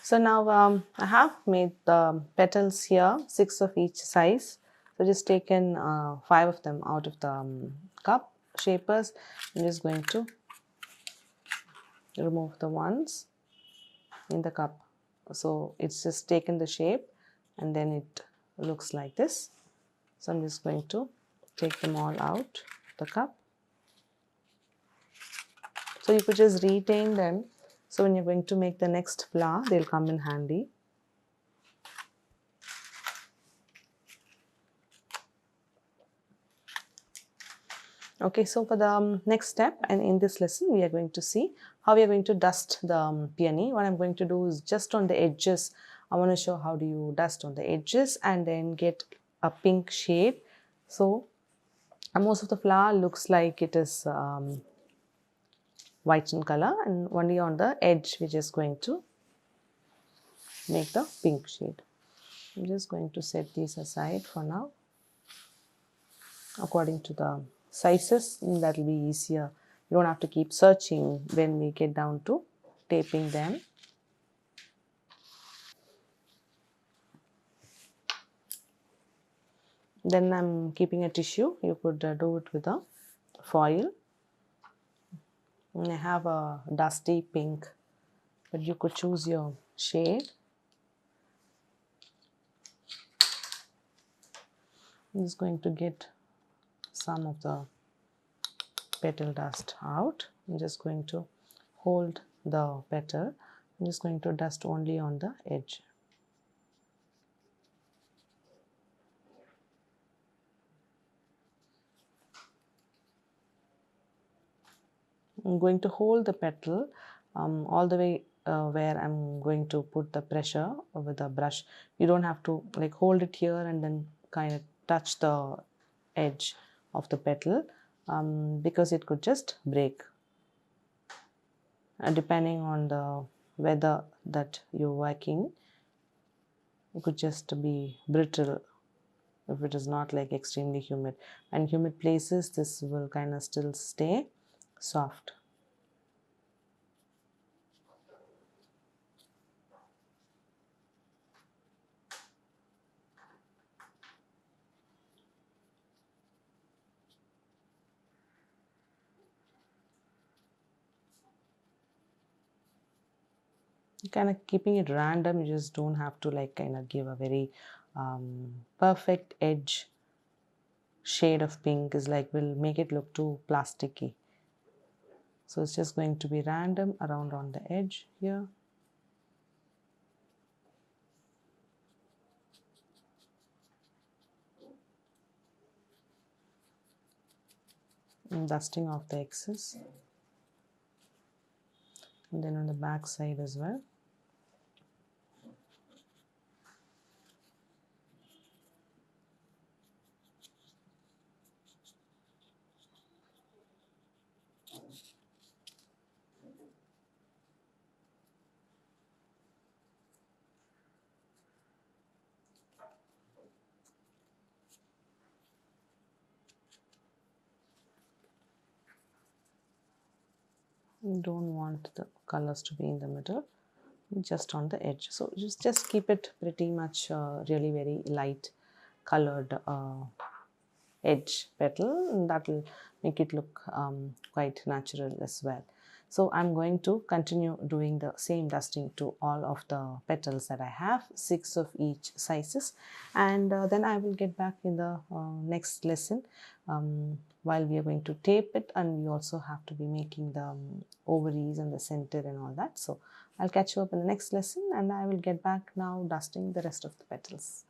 So now I have made the petals here, 6 of each size. So just taken 5 of them out of the cup shapers. I'm just going to remove the ones in the cup. So it's just taken the shape and then it looks like this. So I'm just going to take them all out the cup. So you could just retain them. So when you're going to make the next flower, they'll come in handy. Okay, so for the next step and in this lesson, we are going to see how we are going to dust the peony. What I'm going to do is just on the edges, I want to show how do you dust on the edges and then get a pink shade. So most of the flower looks like it is white in color, and only on the edge we're just going to make the pink shade. I'm just going to set these aside for now. According to the sizes, that will be easier. You don't have to keep searching when we get down to taping them. Then I'm keeping a tissue. You could do it with a foil. And I have a dusty pink, but you could choose your shade. I'm just going to get some of the petal dust out. I'm just going to hold the petal. I'm just going to dust only on the edge. I'm going to hold the petal all the way where I'm going to put the pressure with the brush. You don't have to like hold it here and then kind of touch the edge of the petal because it could just break. Depending on the weather that you're working, it could just be brittle if it is not like extremely humid. And humid places, this will kind of still stay soft. Kind of keeping it random, you just don't have to like kind of give a very perfect edge shade of pink is like will make it look too plasticky. So it's just going to be random around on the edge here. And dusting off the excess, and then on the back side as well. You don't want the colors to be in the middle, just on the edge. So just keep it pretty much really very light colored edge petal, and that will make it look quite natural as well. So I'm going to continue doing the same dusting to all of the petals that I have, 6 of each sizes, and then I will get back in the next lesson while we are going to tape it, and we also have to be making the ovaries and the center and all that. So I'll catch you up in the next lesson, and I will get back now dusting the rest of the petals.